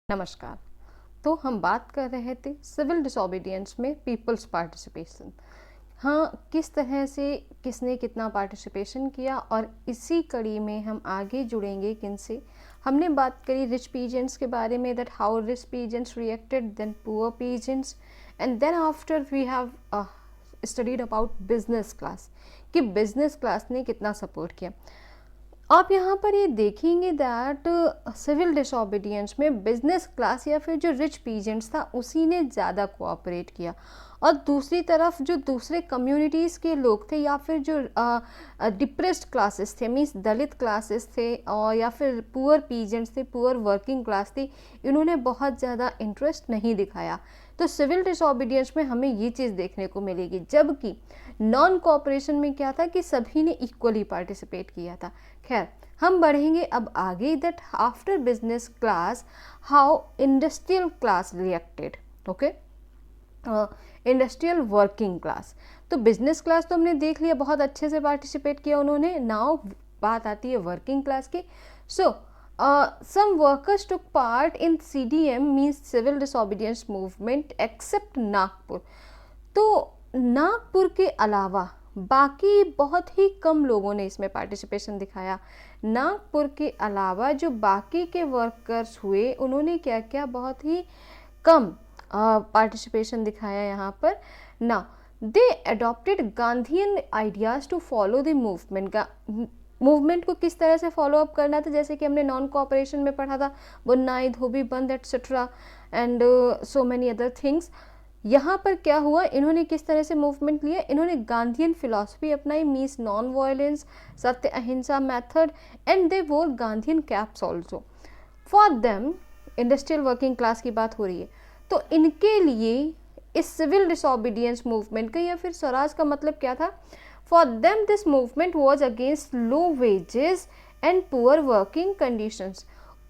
नमस्कार। तो हम बात कर रहे थे सिविल डिसोबीडियंस में पीपल्स पार्टिसिपेशन। हाँ, किस तरह से किसने कितना पार्टिसिपेशन किया और इसी कड़ी में हम आगे जुड़ेंगे किनसे। हमने बात करी रिच पीजेंट्स के बारे में, that how rich peasants reacted, then poor peasants, and then after we have studied about business class कि बिजनेस क्लास ने कितना सपोर्ट किया। आप यहाँ पर ये देखेंगे दैट सिविल डिसोबीडियंस में बिजनेस क्लास या फिर जो रिच पीजेंट्स था उसी ने ज़्यादा कोऑपरेट किया, और दूसरी तरफ जो दूसरे कम्युनिटीज़ के लोग थे या फिर जो डिप्रेस्ड क्लासेस थे, मीन्स दलित क्लासेस थे, और या फिर पुअर पीजेंट्स थे, पुअर वर्किंग क्लास थी, इन्होंने बहुत ज़्यादा इंटरेस्ट नहीं दिखाया। तो सिविल डिसोबीडियंस में हमें ये चीज़ देखने को मिलेगी, जबकि नॉन कोऑपरेशन में क्या था कि सभी ने इक्वली पार्टिसिपेट किया था। खैर, हम बढ़ेंगे अब आगे, that after business class how industrial class reacted. Okay, industrial working class. तो बिजनेस क्लास तो हमने देख लिया, बहुत अच्छे से पार्टिसिपेट किया उन्होंने। नाउ बात आती है वर्किंग क्लास की। सो some workers took part in CDM, means civil disobedience movement, except Nagpur. तो नागपुर के अलावा बाकी बहुत ही कम लोगों ने इसमें पार्टिसिपेशन दिखाया। नागपुर के अलावा जो बाकी के वर्कर्स हुए उन्होंने क्या क्या बहुत ही कम पार्टिसिपेशन दिखाया यहाँ पर। ना they adopted Gandhian ideas to follow the movement को किस तरह से फॉलो अप करना था, जैसे कि हमने नॉन कोऑपरेशन में पढ़ा था, बुनाई, धोबी, बंद etcetera and so many other things. यहाँ पर क्या हुआ, इन्होंने किस तरह से मूवमेंट लिया, इन्होंने गांधीयन फिलॉसफी अपनाई, मीन्स नॉन वायलेंस, सत्य अहिंसा मेथड, एंड दे वोर Gandhian caps also. For them, industrial working class की बात हो रही है, तो इनके लिए इस सिविल डिसोबीडियंस मूवमेंट का या फिर स्वराज का मतलब क्या था। For them this movement was against low wages and poor working conditions.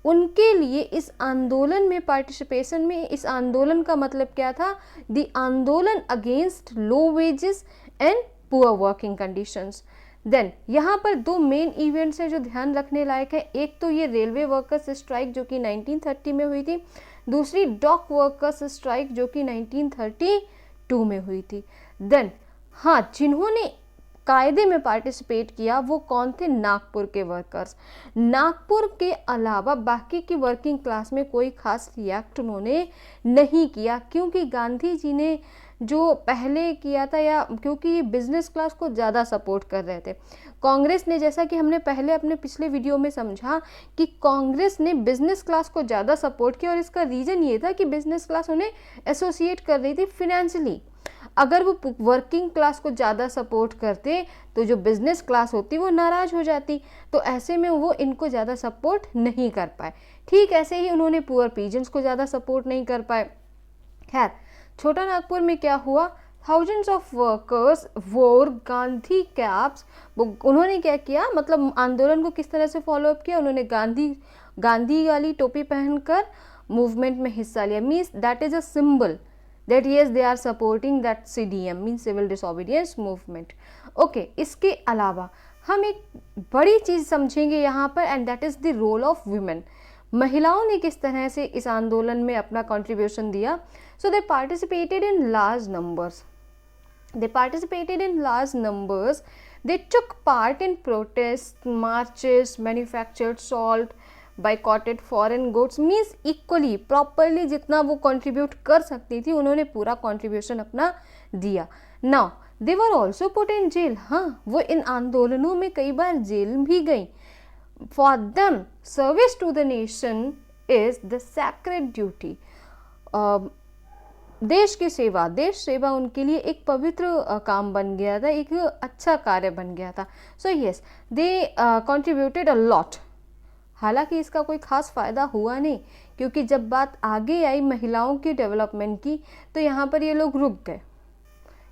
उनके लिए इस आंदोलन में पार्टिसिपेशन में, इस आंदोलन का मतलब क्या था, the andolan against low wages and poor working conditions. Then यहाँ पर दो मेन इवेंट्स हैं जो ध्यान रखने लायक है। एक तो ये रेलवे वर्कर्स स्ट्राइक जो कि 1930 में हुई थी, दूसरी डॉक वर्कर्स स्ट्राइक जो कि 1932 में हुई थी। देन हाँ, जिन्होंने कायदे में पार्टिसिपेट किया वो कौन थे, नागपुर के वर्कर्स। नागपुर के अलावा बाकी की वर्किंग क्लास में कोई खास रिएक्ट उन्होंने नहीं किया, क्योंकि गांधी जी ने जो पहले किया था, या क्योंकि ये बिजनेस क्लास को ज़्यादा सपोर्ट कर रहे थे। कांग्रेस ने, जैसा कि हमने पहले अपने पिछले वीडियो में समझा कि कांग्रेस ने बिजनेस क्लास को ज़्यादा सपोर्ट किया, और इसका रीज़न ये था कि बिजनेस क्लास उन्हें एसोसिएट कर रही थी फिनेंशियली। अगर वो वर्किंग क्लास को ज़्यादा सपोर्ट करते तो जो बिजनेस क्लास होती वो नाराज़ हो जाती, तो ऐसे में वो इनको ज़्यादा सपोर्ट नहीं कर पाए। ठीक ऐसे ही उन्होंने पुअर पीजेंट्स को ज़्यादा सपोर्ट नहीं कर पाए। खैर, छोटा नागपुर में क्या हुआ, थाउजेंड्स ऑफ वर्कर्स वोर गांधी कैप्स। उन्होंने क्या किया, मतलब आंदोलन को किस तरह से फॉलो अप किया, उन्होंने गांधी वाली टोपी पहनकर मूवमेंट में हिस्सा लिया, means that is a symbol that yes they are supporting that CDM, means civil disobedience movement. Okay, इसके अलावा हम एक बड़ी चीज़ समझेंगे यहाँ पर, and that is the role of women. महिलाओं ने किस तरह से इस आंदोलन में अपना कंट्रीब्यूशन दिया। So they participated in large numbers, they took part in protests, marches, manufactured salt, boycotted foreign goods, means equally properly जितना वो कंट्रीब्यूट कर सकती थी उन्होंने पूरा कंट्रीब्यूशन अपना दिया। Now they were also put in jail. हाँ, वो इन आंदोलनों में कई बार जेल भी गई। For them service to the nation is the sacred duty. देश सेवा उनके लिए एक पवित्र काम बन गया था, एक अच्छा कार्य बन गया था। So yes, they contributed a lot. हालांकि इसका कोई खास फ़ायदा हुआ नहीं, क्योंकि जब बात आगे आई महिलाओं की डेवलपमेंट की तो यहाँ पर ये लोग रुक गए।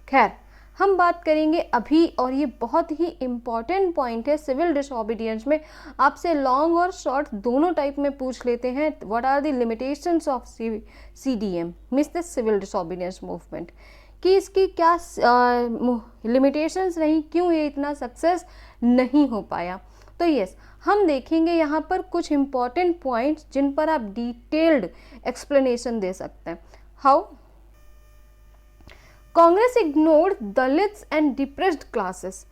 खैर, हम बात करेंगे अभी, और ये बहुत ही इम्पॉर्टेंट पॉइंट है सिविल डिसोबीडियंस में। आपसे लॉन्ग और शॉर्ट दोनों टाइप में पूछ लेते हैं, what are the limitations of CDM, means the civil disobedience movement, कि इसकी क्या लिमिटेशंस रही, क्यों ये इतना सक्सेस नहीं हो पाया। तो यस, हम देखेंगे यहाँ पर कुछ इंपॉर्टेंट पॉइंट्स जिन पर आप डिटेल्ड एक्सप्लेनेशन दे सकते हैं। How? Congress ignored Dalits and depressed classes.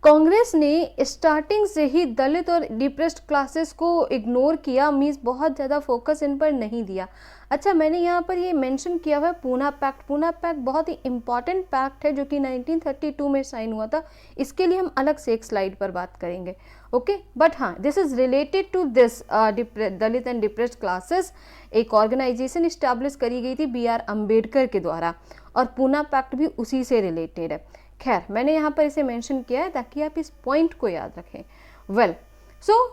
Congress ने स्टार्टिंग से ही दलित और डिप्रेस्ड क्लासेस को इग्नोर किया, मीन्स बहुत ज़्यादा फोकस इन पर नहीं दिया। अच्छा, मैंने यहाँ पर ये मेंशन किया हुआ है पूना पैक्ट। पूना पैक्ट बहुत ही इंपॉर्टेंट पैक्ट है जो कि 1932 में साइन हुआ था। इसके लिए हम अलग से एक स्लाइड पर बात करेंगे, ओके। बट हाँ, this is related to this Dalit and depressed classes. एक ऑर्गेनाइजेशन इस्टेब्लिश करी गई थी BR अम्बेडकर के द्वारा और पूना पैक्ट भी उसी से रिलेटेड है। खैर, मैंने यहाँ पर इसे मेंशन किया है ताकि आप इस पॉइंट को याद रखें। Well, so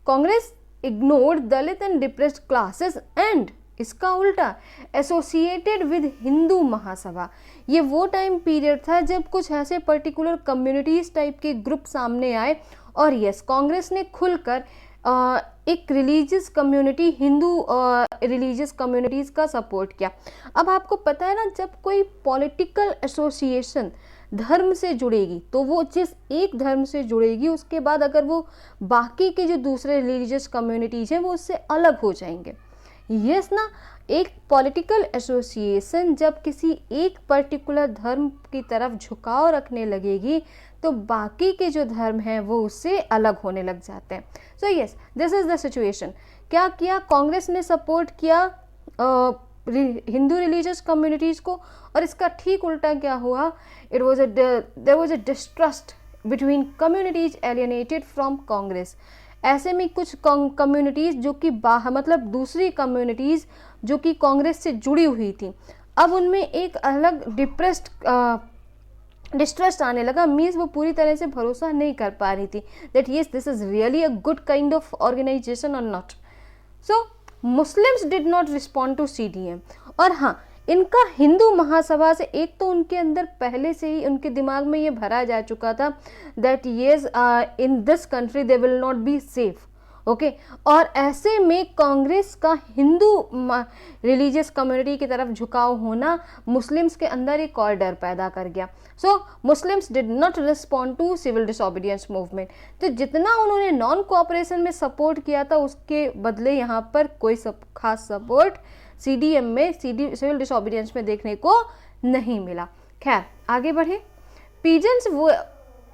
Congress ignored Dalit and depressed classes and इसका उल्टा एसोसिएटेड विद हिंदू महासभा। ये वो टाइम पीरियड था जब कुछ ऐसे पर्टिकुलर कम्युनिटीज टाइप के ग्रुप सामने आए और यस, कांग्रेस ने खुलकर एक religious community, Hindu religious communities का सपोर्ट किया। अब आपको पता है ना, जब कोई पॉलिटिकल एसोसिएशन धर्म से जुड़ेगी तो वो जिस एक धर्म से जुड़ेगी उसके बाद अगर वो बाकी के जो दूसरे रिलीजियस कम्युनिटीज़ हैं वो उससे अलग हो जाएंगे। यस ना, एक पॉलिटिकल एसोसिएशन जब किसी एक पर्टिकुलर धर्म की तरफ झुकाव रखने लगेगी तो बाकी के जो धर्म हैं वो उससे अलग होने लग जाते हैं। So yes, this is the situation. क्या किया कांग्रेस ने? सपोर्ट किया हिंदू रिलीजियस कम्युनिटीज़ को, और इसका ठीक उल्टा क्या हुआ? There was a distrust between communities alienated from Congress. ऐसे में कुछ कम्युनिटीज़ जो कि मतलब दूसरी कम्युनिटीज़ जो कि कांग्रेस से जुड़ी हुई थी, अब उनमें एक अलग डिस्ट्रस्ट आने लगा। मीन्स वो पूरी तरह से भरोसा नहीं कर पा रही थी that yes this is really a good kind of organisation और not. So Muslims did not respond to CDM। और हाँ, इनका हिंदू महासभा से एक तो उनके अंदर पहले से ही उनके दिमाग में ये भरा जा चुका था that yes in this country they will not be safe, okay. और ऐसे में कांग्रेस का हिंदू रिलीजियस कम्युनिटी की तरफ झुकाव होना मुस्लिम्स के अंदर एक और डर पैदा कर गया। So Muslims did not respond to civil disobedience movement. तो जितना उन्होंने नॉन कोऑपरेशन में सपोर्ट किया था उसके बदले यहाँ पर कोई खास सपोर्ट CDM में सिविल डिसोबीडियंस में देखने को नहीं मिला। खैर, आगे बढ़े। Peasants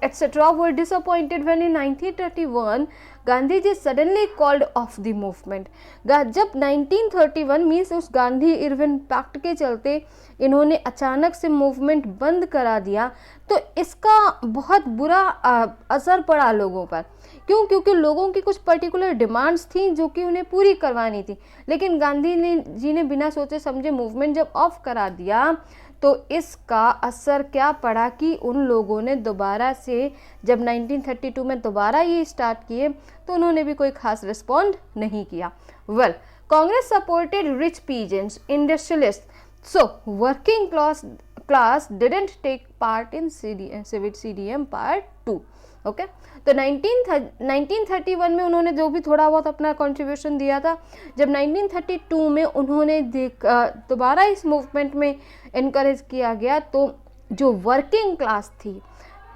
etc. were disappointed when in 1931 Gandhi ji suddenly called off the movement। जब 1931 मीन्स उस गांधी इरविन पैक्ट के चलते इन्होंने अचानक से मूवमेंट बंद करा दिया तो इसका बहुत बुरा असर पड़ा लोगों पर। क्यों? क्योंकि लोगों की कुछ पर्टिकुलर डिमांड्स थी जो कि उन्हें पूरी करवानी थी, लेकिन गांधी जी ने बिना सोचे समझे मूवमेंट जब ऑफ करा दिया तो इसका असर क्या पड़ा कि उन लोगों ने दोबारा से जब 1932 में दोबारा ये स्टार्ट किए तो उन्होंने भी कोई खास रिस्पॉन्ड नहीं किया। Well, Congress supported rich peasants, industrialist, so working class didn't take part in CDM part 2, okay. तो 1931 में उन्होंने जो भी थोड़ा बहुत अपना कंट्रीब्यूशन दिया था, जब 1932 में उन्होंने दोबारा इस मूवमेंट में इनकरेज किया गया तो जो वर्किंग क्लास थी,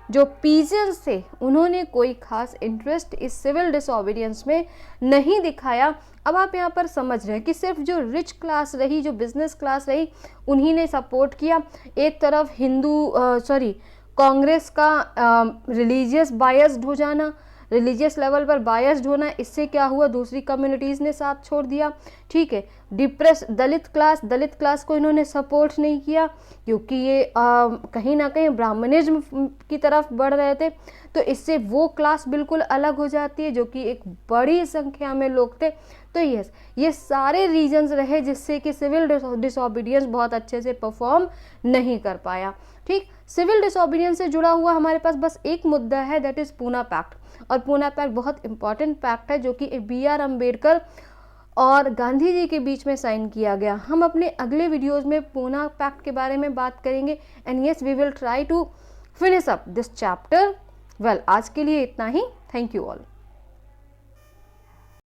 जो पीजेंट्स थे, उन्होंने कोई खास इंटरेस्ट इस सिविल डिसोबीडियंस में नहीं दिखाया। अब आप यहाँ पर समझ रहे हैं कि सिर्फ जो रिच क्लास रही, जो बिजनेस क्लास रही, उन्हीं ने सपोर्ट किया। एक तरफ कांग्रेस का रिलीजियस बायस्ड हो जाना, रिलीजियस लेवल पर बायस्ड होना, इससे क्या हुआ, दूसरी कम्युनिटीज़ ने साथ छोड़ दिया। ठीक है, दलित क्लास को इन्होंने सपोर्ट नहीं किया क्योंकि ये कहीं ना कहीं ब्राह्मणिज्म की तरफ बढ़ रहे थे, तो इससे वो क्लास बिल्कुल अलग हो जाती है जो कि एक बड़ी संख्या में लोग थे। तो यस, ये सारे रीजंस रहे जिससे कि सिविल डिसोबीडियंस बहुत अच्छे से परफॉर्म नहीं कर पाया। ठीक, सिविल डिसोबीडियंस से जुड़ा हुआ हमारे पास बस एक मुद्दा है, दैट इज पूना पैक्ट। और पूना पैक्ट बहुत इंपॉर्टेंट पैक्ट है जो कि BR अम्बेडकर और गांधी जी के बीच में साइन किया गया। हम अपने अगले वीडियोस में पूना पैक्ट के बारे में बात करेंगे and yes we will try to finish up this chapter. Well, आज के लिए इतना ही। Thank you all.